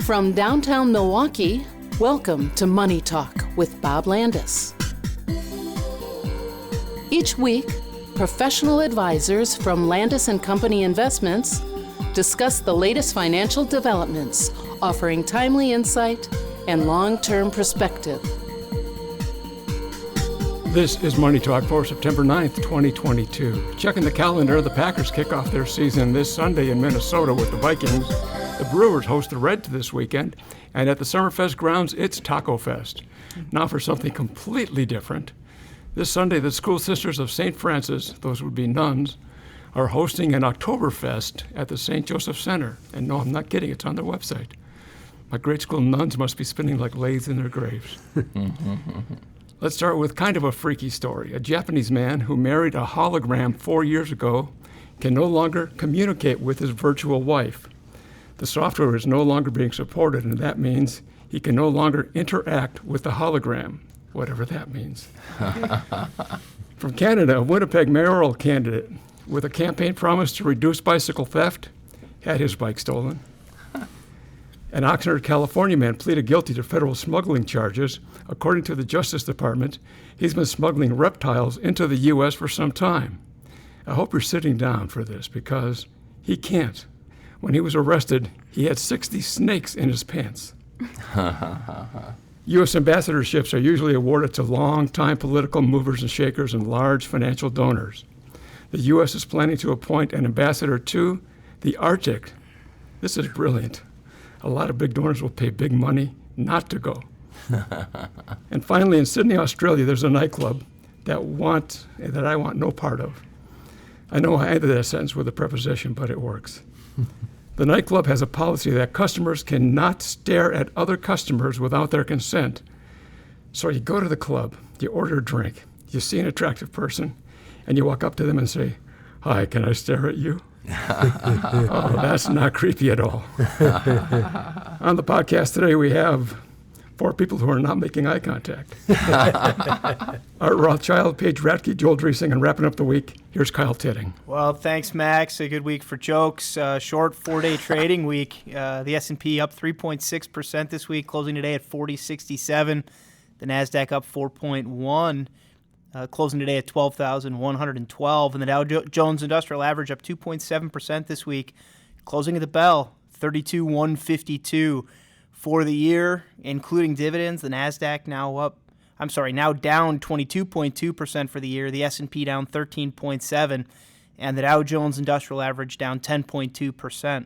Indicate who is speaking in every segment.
Speaker 1: From downtown Milwaukee, welcome to Money Talk with Bob Landaas. Each week, professional advisors from Landaas Company Investments discuss the latest financial developments, offering timely insight and long-term perspective.
Speaker 2: This is Money Talk for September 9th, 2022. Checking the calendar, the Packers kick off their season this Sunday in Minnesota with the Vikings. The Brewers host the Reds this weekend, and at the Summerfest grounds, it's Taco Fest. Now for something completely different. This Sunday, the School Sisters of St. Francis, those would be nuns, are hosting an Oktoberfest at the St. Joseph Center. And no, I'm not kidding, it's on their website. My grade school nuns must be spinning like lathes in their graves. Let's start with kind of a freaky story. A Japanese man who married a hologram 4 years ago can no longer communicate with his virtual wife. The software is no longer being supported, and that means he can no longer interact with the hologram, whatever that means. From Canada, a Winnipeg mayoral candidate with a campaign promise to reduce bicycle theft had his bike stolen. An Oxnard, California man pleaded guilty to federal smuggling charges. According to the Justice Department, he's been smuggling reptiles into the U.S. for some time. I hope you're sitting down for this because he can't. When he was arrested, he had 60 snakes in his pants. U.S. ambassadorships are usually awarded to long-time political movers and shakers and large financial donors. The U.S. is planning to appoint an ambassador to the Arctic. This is brilliant. A lot of big donors will pay big money not to go. And finally, in Sydney, Australia, there's a nightclub that I want no part of. I know I ended that sentence with a preposition, but it works. The nightclub has a policy that customers cannot stare at other customers without their consent. So you go to the club, you order a drink, you see an attractive person, and you walk up to them and say, "Hi, can I stare at you?" Oh, that's not creepy at all. On the podcast today, we have 4 people who are not making eye contact. Art Rothschild, Paige Radke, Joel Dresang, and wrapping up the week, here's Kyle Tetting.
Speaker 3: Well, thanks, Max. A good week for jokes. Short 4-day trading week. The S&P up 3.6% this week, closing today at 4067. The NASDAQ up 4.1%. Closing today at 12,112, and the Dow Jones Industrial Average up 2.7% this week, closing at the bell, 32,152 for the year, including dividends. The Nasdaq now down 22.2% for the year. The S&P down 13.7%, and the Dow Jones Industrial Average down 10.2%.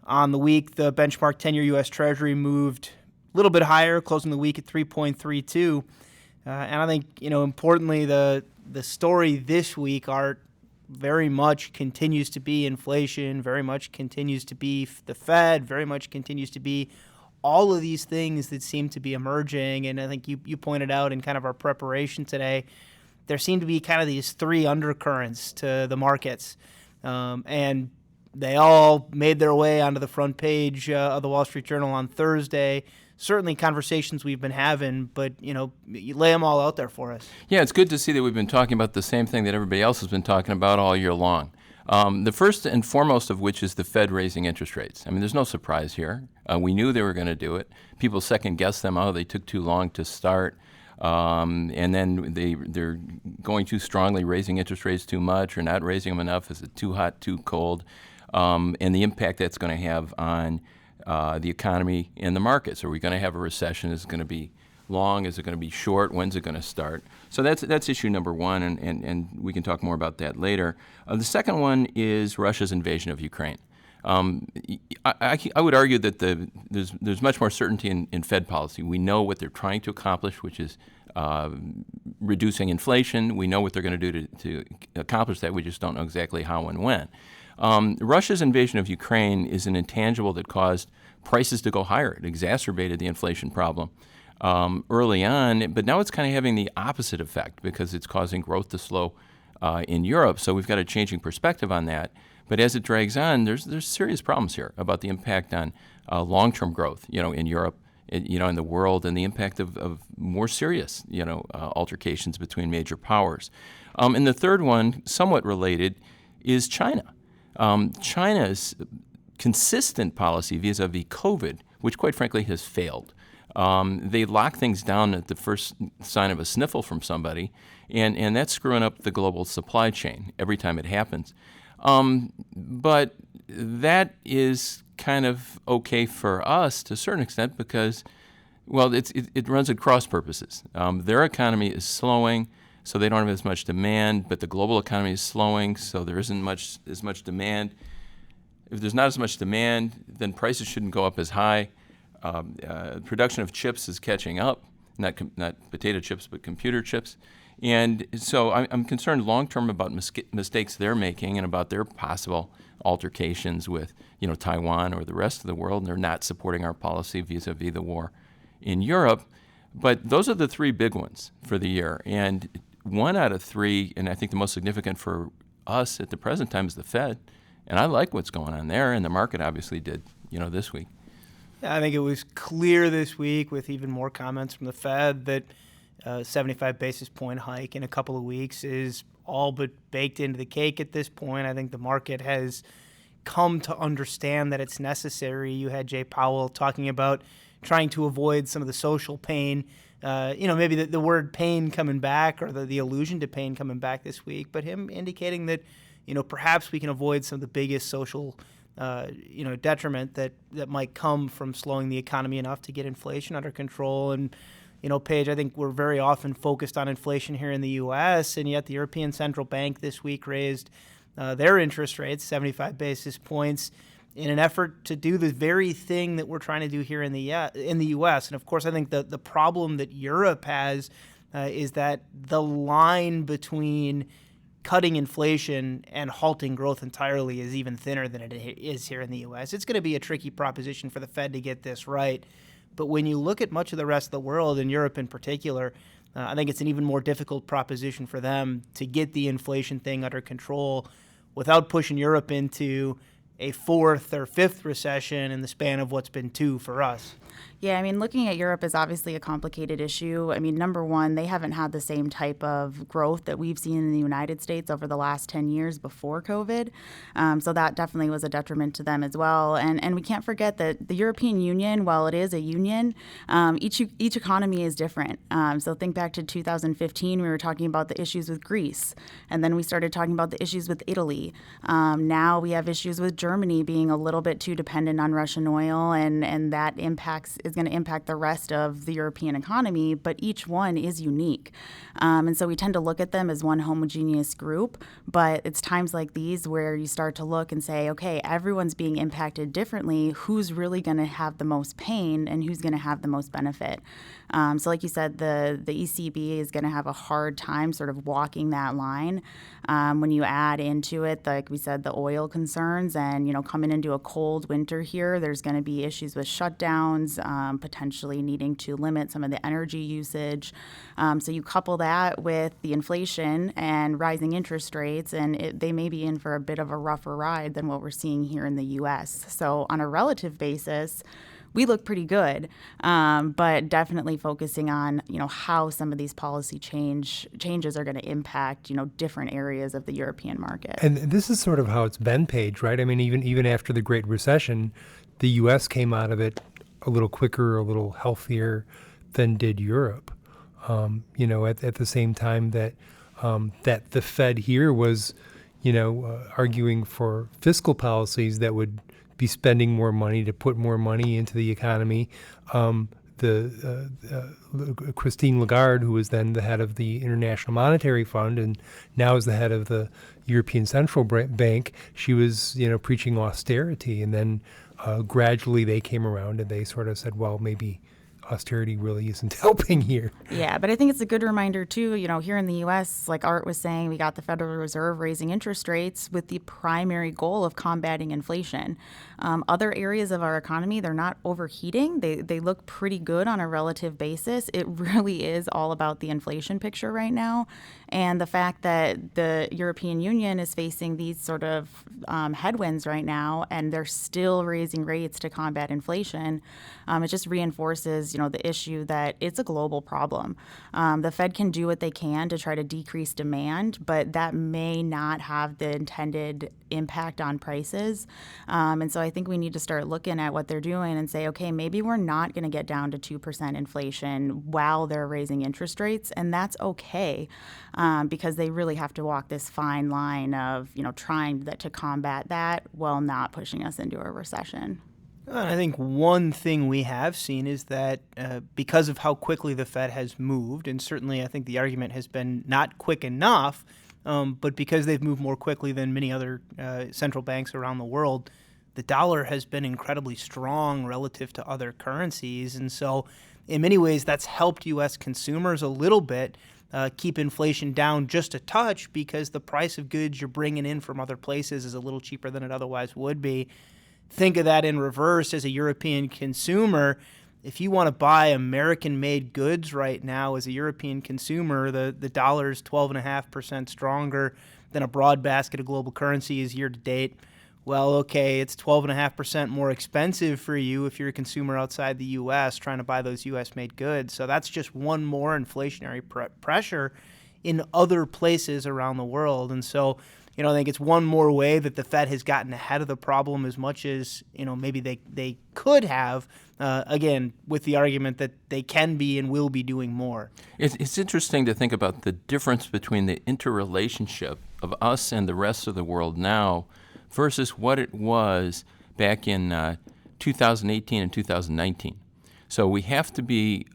Speaker 3: On the week, the benchmark 10-year U.S. Treasury moved a little bit higher, closing the week at 3.32%. And I think, importantly, the story this week, Art, very much continues to be inflation, very much continues to be the Fed, very much continues to be all of these things that seem to be emerging. And I think you pointed out in kind of our preparation today, there seem to be kind of these 3 undercurrents to the markets. And they all made their way onto the front page of the Wall Street Journal on Thursday. Certainly conversations we've been having, but, you lay them all out there for us.
Speaker 4: Yeah, it's good to see that we've been talking about the same thing that everybody else has been talking about all year long. The first and foremost of which is the Fed raising interest rates. I mean, there's no surprise here. We knew they were going to do it. People second-guessed them. Oh, they took too long to start. And then they're going too strongly, raising interest rates too much or not raising them enough. Is it too hot, too cold? And the impact that's going to have on the economy and the markets. Are we going to have a recession? Is it going to be long? Is it going to be short? When's it going to start? So that's issue number one, and we can talk more about that later. The second one is Russia's invasion of Ukraine. I would argue that there's much more certainty in Fed policy. We know what they're trying to accomplish, which is reducing inflation. We know what they're going to do to accomplish that. We just don't know exactly how and when. Russia's invasion of Ukraine is an intangible that caused prices to go higher. It exacerbated the inflation problem early on, but now it's kind of having the opposite effect because it's causing growth to slow in Europe. So we've got a changing perspective on that. But as it drags on, there's serious problems here about the impact on long-term growth, in Europe, in the world, and the impact of more serious, altercations between major powers. And the third one, somewhat related, is China. China's consistent policy vis-a-vis COVID which quite frankly has failed. They lock things down at the first sign of a sniffle from somebody, and that's screwing up the global supply chain every time it happens. But that is kind of okay for us to a certain extent because, well, it runs at cross purposes. Their economy is slowing, so they don't have as much demand, but the global economy is slowing, so there isn't as much demand. If there's not as much demand, then prices shouldn't go up as high. Production of chips is catching up, not potato chips, but computer chips. And so I'm concerned long-term about mistakes they're making and about their possible altercations with, Taiwan or the rest of the world, and they're not supporting our policy vis-a-vis the war in Europe. But those are the three big ones for the year. And one out of three, and I think the most significant for us at the present time, is the Fed. And I like what's going on there, and the market obviously did, this week.
Speaker 3: I think it was clear this week with even more comments from the Fed that 75 basis point hike in a couple of weeks is all but baked into the cake at this point. I think the market has come to understand that it's necessary. You had Jay Powell talking about trying to avoid some of the social pain, maybe the word pain coming back or the allusion to pain coming back this week, but him indicating that, perhaps we can avoid some of the biggest social detriment that might come from slowing the economy enough to get inflation under control. And, Paige, I think we're very often focused on inflation here in the U.S., and yet the European Central Bank this week raised their interest rates 75 basis points in an effort to do the very thing that we're trying to do here in the U.S. And, of course, I think the problem that Europe has is that the line between cutting inflation and halting growth entirely is even thinner than it is here in the U.S. It's going to be a tricky proposition for the Fed to get this right. But when you look at much of the rest of the world, and Europe in particular, I think it's an even more difficult proposition for them to get the inflation thing under control without pushing Europe into a fourth or fifth recession in the span of what's been two for us.
Speaker 5: Yeah, looking at Europe is obviously a complicated issue. Number one, they haven't had the same type of growth that we've seen in the United States over the last 10 years before COVID. So that definitely was a detriment to them as well. And we can't forget that the European Union, while it is a union, each economy is different. So think back to 2015, we were talking about the issues with Greece. And then we started talking about the issues with Italy. Now we have issues with Germany being a little bit too dependent on Russian oil, and that is going to impact the rest of the European economy, but each one is unique. And so we tend to look at them as one homogeneous group, but it's times like these where you start to look and say, okay, everyone's being impacted differently. Who's really going to have the most pain and who's going to have the most benefit? So like you said, the ECB is going to have a hard time sort of walking that line. When you add into it, like we said, the oil concerns and, coming into a cold winter here, there's going to be issues with shutdowns, potentially needing to limit some of the energy usage. So you couple that with the inflation and rising interest rates, and they may be in for a bit of a rougher ride than what we're seeing here in the U.S. So on a relative basis, we look pretty good, but definitely focusing on, how some of these policy changes are going to impact, different areas of the European market.
Speaker 6: And this is sort of how it's been, Paige, right? Even after the Great Recession, the U.S. came out of it a little quicker, a little healthier than did Europe. At the same time that the Fed here was, arguing for fiscal policies that would be spending more money to put more money into the economy. Christine Lagarde, who was then the head of the International Monetary Fund and now is the head of the European Central Bank, she was, preaching austerity. And then gradually they came around and they sort of said, well, maybe austerity really isn't helping here.
Speaker 5: Yeah, but I think it's a good reminder, too, here in the U.S., like Art was saying, we got the Federal Reserve raising interest rates with the primary goal of combating inflation. Other areas of our economy, they're not overheating. They look pretty good on a relative basis. It really is all about the inflation picture right now. And the fact that the European Union is facing these sort of headwinds right now, and they're still raising rates to combat inflation, it just reinforces, is, the issue that it's a global problem. The Fed can do what they can to try to decrease demand, but that may not have the intended impact on prices. And so I think we need to start looking at what they're doing and say, okay, maybe we're not going to get down to 2% inflation while they're raising interest rates, and that's okay, because they really have to walk this fine line of, trying to combat that while not pushing us into a recession.
Speaker 3: I think one thing we have seen is that because of how quickly the Fed has moved, and certainly I think the argument has been not quick enough, but because they've moved more quickly than many other central banks around the world, the dollar has been incredibly strong relative to other currencies. And so in many ways, that's helped U.S. consumers a little bit keep inflation down just a touch, because the price of goods you're bringing in from other places is a little cheaper than it otherwise would be. Think of that in reverse as a European consumer. If you want to buy American-made goods right now as a European consumer, the dollar's 12.5% stronger than a broad basket of global currencies year to date. Well, okay, it's 12.5% more expensive for you if you're a consumer outside the U.S. trying to buy those U.S.-made goods. So that's just one more inflationary pressure in other places around the world. And so, I think it's one more way that the Fed has gotten ahead of the problem as much as, maybe they could have, again, with the argument that they can be and will be doing more.
Speaker 4: It's interesting to think about the difference between the interrelationship of us and the rest of the world now versus what it was back in 2018 and 2019. So we have to be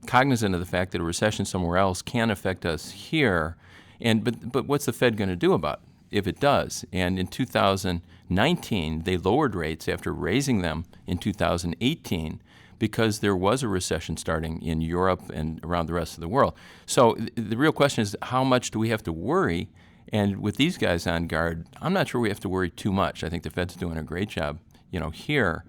Speaker 4: cognizant of the fact that a recession somewhere else can affect us here. But what's the Fed going to do about it if it does? And in 2019, they lowered rates after raising them in 2018 because there was a recession starting in Europe and around the rest of the world. So the real question is, how much do we have to worry? And with these guys on guard, I'm not sure we have to worry too much. I think the Fed's doing a great job, here.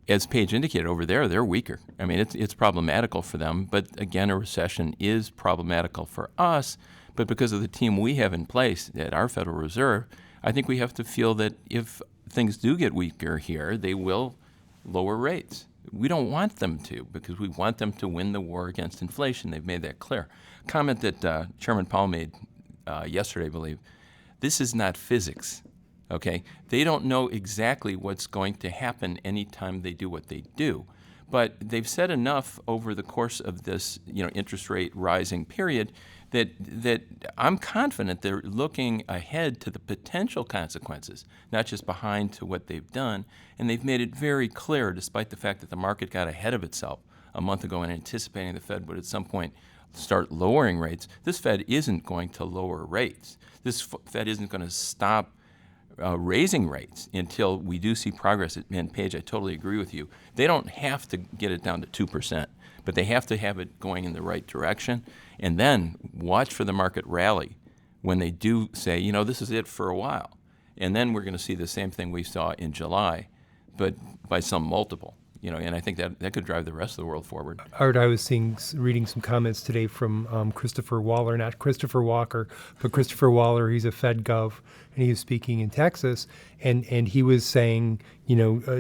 Speaker 4: As Paige indicated, over there, they're weaker. I mean, it's problematical for them. But again, a recession is problematical for us. But because of the team we have in place at our Federal Reserve, I think we have to feel that if things do get weaker here, they will lower rates. We don't want them to, because we want them to win the war against inflation. They've made that clear. Comment that Chairman Powell made yesterday, I believe. This is not physics. Okay, they don't know exactly what's going to happen anytime they do what they do, but they've said enough over the course of this, interest rate rising period that I'm confident they're looking ahead to the potential consequences, not just behind to what they've done. And they've made it very clear, despite the fact that the market got ahead of itself a month ago and anticipating the Fed would at some point start lowering rates. This Fed isn't going to lower rates. This Fed isn't going to stop raising rates until we do see progress. And Paige, I totally agree with you. They don't have to get it down to 2%, but they have to have it going in the right direction. And then watch for the market rally when they do say, this is it for a while. And then we're going to see the same thing we saw in July, but by some multiple. And I think that could drive the rest of the world forward.
Speaker 6: Art, I was reading some comments today from Christopher Waller, not Christopher Walker, but Christopher Waller. He's a Fed Gov, and he was speaking in Texas, and he was saying,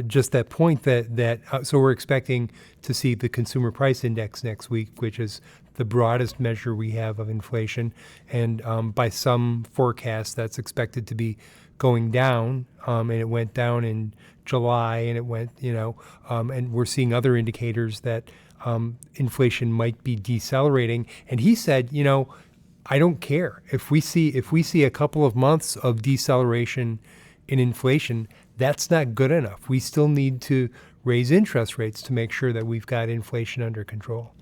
Speaker 6: just that point that so we're expecting to see the Consumer Price Index next week, which is the broadest measure we have of inflation, and by some forecasts, that's expected to be going down, and it went down in July, and it went, and we're seeing other indicators that inflation might be decelerating. And he said, I don't care if we see a couple of months of deceleration in inflation. That's not good enough. We still need to raise interest rates to make sure that we've got inflation under control.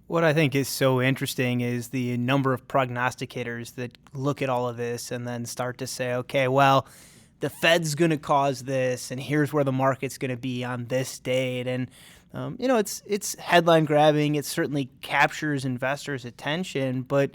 Speaker 3: What I think is so interesting is the number of prognosticators that look at all of this and then start to say, okay, well, the Fed's going to cause this, and here's where the market's going to be on this date. And, it's headline grabbing. It certainly captures investors' attention. But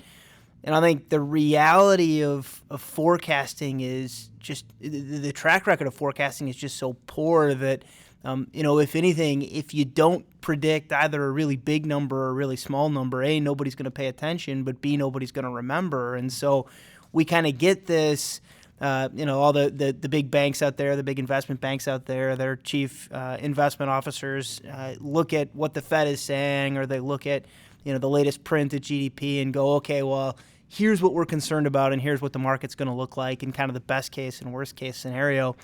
Speaker 3: I think the reality of forecasting is just the track record of forecasting is just so poor that, if anything, if you don't predict either a really big number or a really small number, A, nobody's going to pay attention, but B, nobody's going to remember. And so we kind of get this all the big banks out there, the big investment banks out there, their chief investment officers look at what the Fed is saying, or they look at the latest print at GDP and go, okay, well, here's what we're concerned about, and here's what the market's going to look like in kind of the best case and worst case scenario.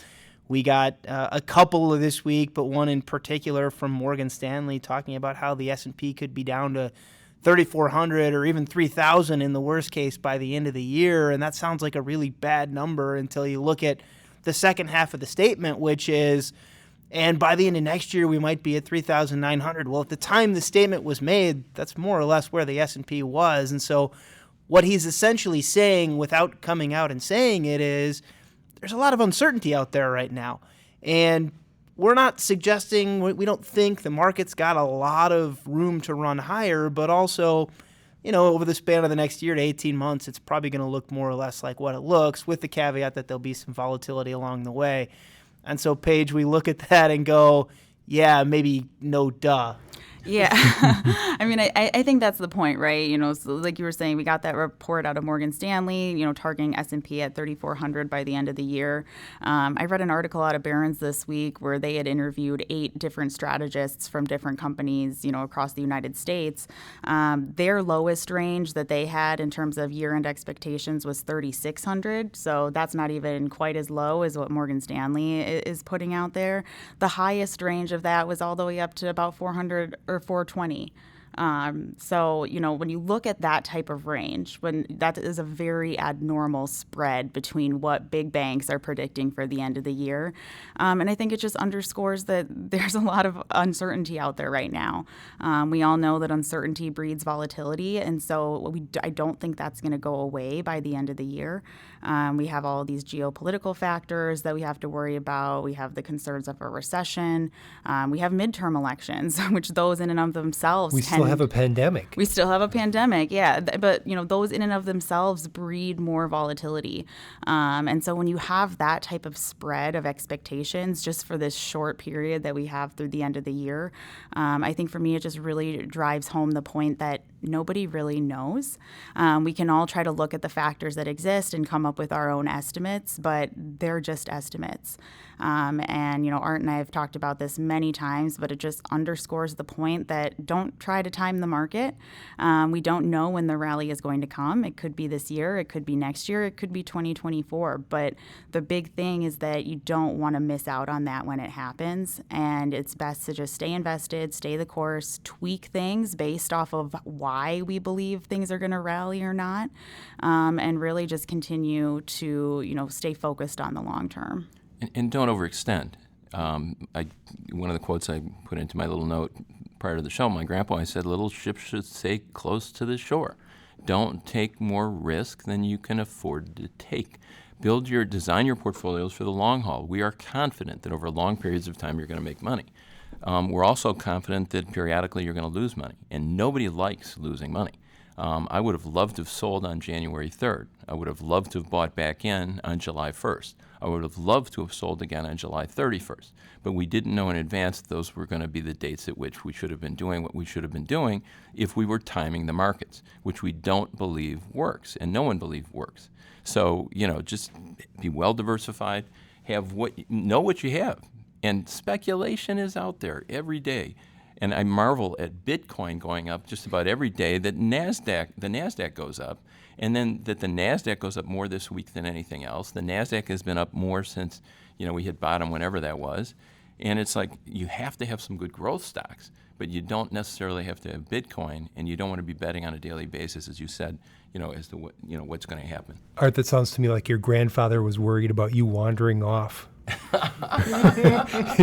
Speaker 3: We got a couple of this week, but one in particular from Morgan Stanley talking about how the S&P could be down to 3,400 or even 3,000 in the worst case by the end of the year. And that sounds like a really bad number until you look at the second half of the statement, which is, and by the end of next year, we might be at 3,900. Well, at the time the statement was made, that's more or less where the S&P was. And so what he's essentially saying without coming out and saying it is there's a lot of uncertainty out there right now. And we're not suggesting, we don't think the market's got a lot of room to run higher, but also, over the span of the next year to 18 months, it's probably going to look more or less like what it looks, with the caveat that there'll be some volatility along the way. And so, Paige, we look at that and go, yeah, maybe no duh.
Speaker 5: Yeah. I mean, I think that's the point, right? So like you were saying, we got that report out of Morgan Stanley, targeting S&P at 3,400 by the end of the year. I read an article out of Barron's this week where they had interviewed 8 different strategists from different companies, across the United States. Their lowest range that they had in terms of year-end expectations was 3,600. So that's not even quite as low as what Morgan Stanley is putting out there. The highest range of that was all the way up to about 400 or 420. So, when you look at that type of range, when that is a very abnormal spread between what big banks are predicting for the end of the year. And I think it just underscores that there's a lot of uncertainty out there right now. We all know that uncertainty breeds volatility. And so I don't think that's going to go away by the end of the year. We have all of these geopolitical factors that we have to worry about. We have the concerns of a recession. We have midterm elections, which those in and of themselves
Speaker 6: We still have a pandemic.
Speaker 5: We still have a pandemic, yeah. But, those in and of themselves breed more volatility. And so when you have that type of spread of expectations just for this short period that we have through the end of the year, I think for me it just really drives home the point that nobody really knows. We can all try to look at the factors that exist and come up with our own estimates, but they're just estimates. And, Art and I have talked about this many times, but it just underscores the point that don't try to time the market. We don't know when the rally is going to come. It could be this year, it could be next year, it could be 2024. But the big thing is that you don't want to miss out on that when it happens. And it's best to just stay invested, stay the course, tweak things based off of why we believe things are going to rally or not, and really just continue to, stay focused on the long term.
Speaker 4: And don't overextend. One of the quotes I put into my little note prior to the show, my grandpa, I said, little ships should stay close to the shore. Don't take more risk than you can afford to take. Design your portfolios for the long haul. We are confident that over long periods of time you're going to make money. We're also confident that periodically you're going to lose money, and nobody likes losing money. I would have loved to have sold on January 3rd. I would have loved to have bought back in on July 1st. I would have loved to have sold again on July 31st. But we didn't know in advance that those were going to be the dates at which we should have been doing what we should have been doing if we were timing the markets, which we don't believe works, and no one believes works. So, just be well diversified, know what you have. And speculation is out there every day. And I marvel at Bitcoin going up just about every day, that the NASDAQ goes up, and then that the NASDAQ goes up more this week than anything else. The NASDAQ has been up more since, we hit bottom whenever that was. And it's like you have to have some good growth stocks, but you don't necessarily have to have Bitcoin, and you don't want to be betting on a daily basis, as you said, as to what, what's going to happen.
Speaker 6: Art, that sounds to me like your grandfather was worried about you wandering off.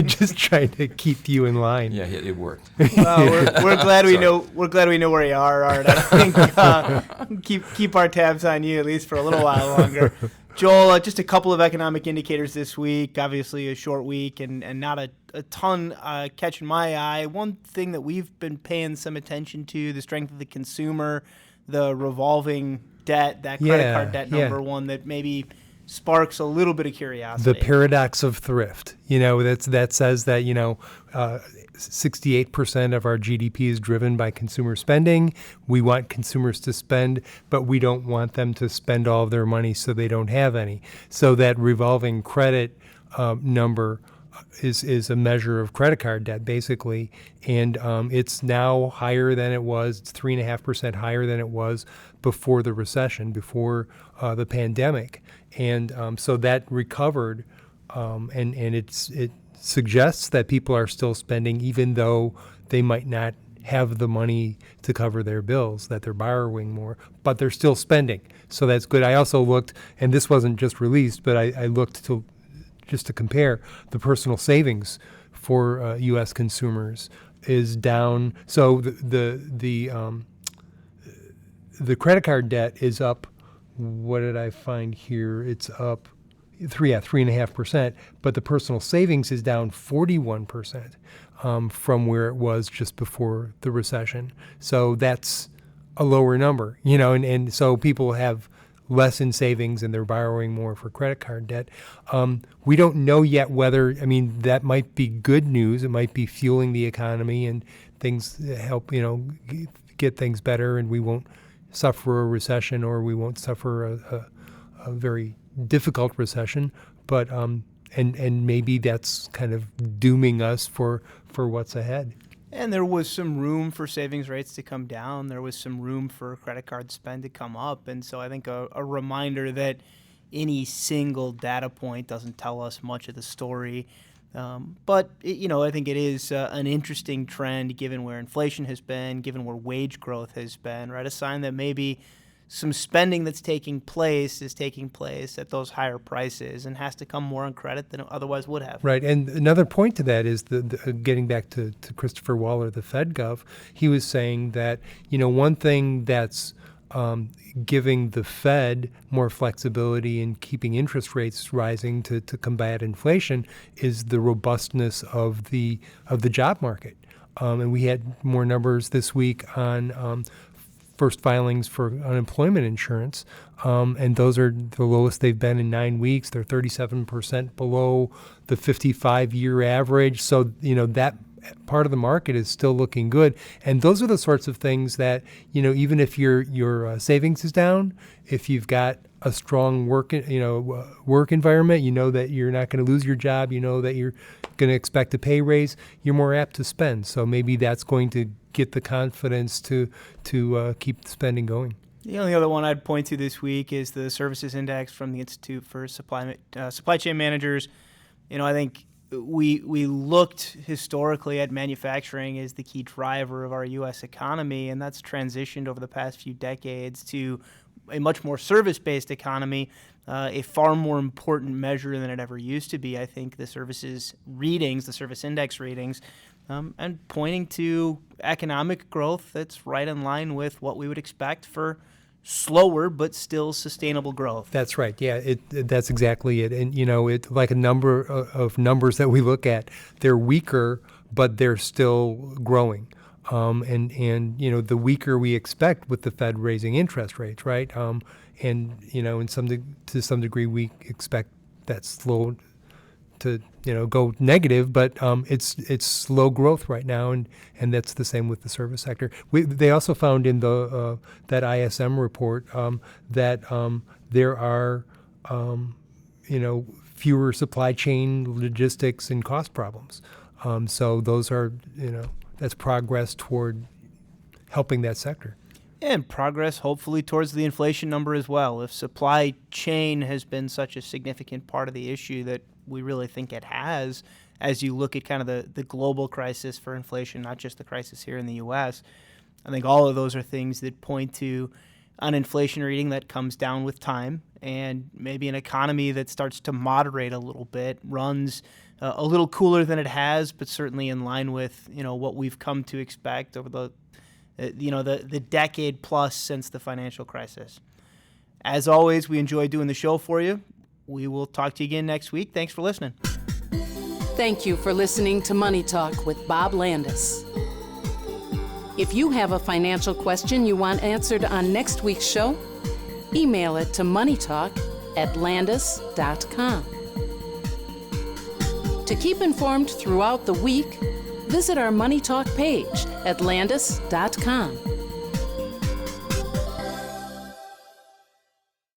Speaker 6: Just trying to keep you in line.
Speaker 4: Yeah, it worked.
Speaker 3: Well, we're glad we know. We're glad we know where you are, Art. I think keep our tabs on you at least for a little while longer. Joel, just a couple of economic indicators this week. Obviously, a short week and not a ton catching my eye. One thing that we've been paying some attention to: the strength of the consumer, the revolving debt, that credit card debt number, one that maybe sparks a little bit of curiosity.
Speaker 6: The paradox of thrift, that says that, 68% of our GDP is driven by consumer spending. We want consumers to spend, but we don't want them to spend all of their money so they don't have any. So that revolving credit number is a measure of credit card debt, basically. And it's now higher than it was. It's 3.5% higher than it was before the recession, before the pandemic. And so that recovered, and it suggests that people are still spending, even though they might not have the money to cover their bills, that they're borrowing more, but they're still spending. So that's good. I also looked, and this wasn't just released, but I looked to compare the personal savings for U.S. consumers is down. So the credit card debt is up. What did I find here? It's up 3.5%, but the personal savings is down 41% from where it was just before the recession. So that's a lower number, and so people have less in savings and they're borrowing more for credit card debt. We don't know yet whether, that might be good news. It might be fueling the economy and things help, get things better, and we won't suffer a recession, or we won't suffer a very difficult recession. But and maybe that's kind of dooming us for what's ahead.
Speaker 3: And there was some room for savings rates to come down. There was some room for credit card spend to come up. And so I think a reminder that any single data point doesn't tell us much of the story. But I think it is an interesting trend given where inflation has been, given where wage growth has been, right? A sign that maybe some spending that's taking place is taking place at those higher prices and has to come more on credit than it otherwise would have.
Speaker 6: Right. And another point to that is getting back to Christopher Waller, the Fed Gov, he was saying that, one thing that's giving the Fed more flexibility in keeping interest rates rising to combat inflation is the robustness of the job market. And we had more numbers this week on first filings for unemployment insurance, and those are the lowest they've been in 9 weeks. They're 37% below the 55-year average. So, that part of the market is still looking good. And those are the sorts of things that, even if your savings is down, if you've got a strong work environment, that you're not going to lose your job, that you're going to expect a pay raise, you're more apt to spend. So maybe that's going to get the confidence to keep the spending going.
Speaker 3: The only other one I'd point to this week is the services index from the Institute for Supply Chain Managers. I think we looked historically at manufacturing as the key driver of our U.S. economy, and that's transitioned over the past few decades to a much more service-based economy, a far more important measure than it ever used to be. I think the services readings, the service index readings, and pointing to economic growth that's right in line with what we would expect for slower but still sustainable growth.
Speaker 6: That's right. Yeah, that's exactly it. And it's like a number of numbers that we look at. They're weaker, but they're still growing. And the weaker we expect with the Fed raising interest rates, right? To some degree we expect that slow to go negative, but it's slow growth right now, and that's the same with the service sector. They also found in the that ISM report that there are fewer supply chain logistics and cost problems. So those are that's progress toward helping that sector.
Speaker 3: And progress, hopefully, towards the inflation number as well. If supply chain has been such a significant part of the issue that we really think it has, as you look at kind of the global crisis for inflation, not just the crisis here in the U.S., I think all of those are things that point to an inflation reading that comes down with time, and maybe an economy that starts to moderate a little bit, runs a little cooler than it has, but certainly in line with what we've come to expect over the decade plus since the financial crisis. As always, we enjoy doing the show for you. We will talk to you again next week. Thanks for listening.
Speaker 1: Thank you for listening to Money Talk with Bob Landaas. If you have a financial question you want answered on next week's show, email it to moneytalk at Landaas.com. To keep informed throughout the week, visit our Money Talk page at Landaas.com.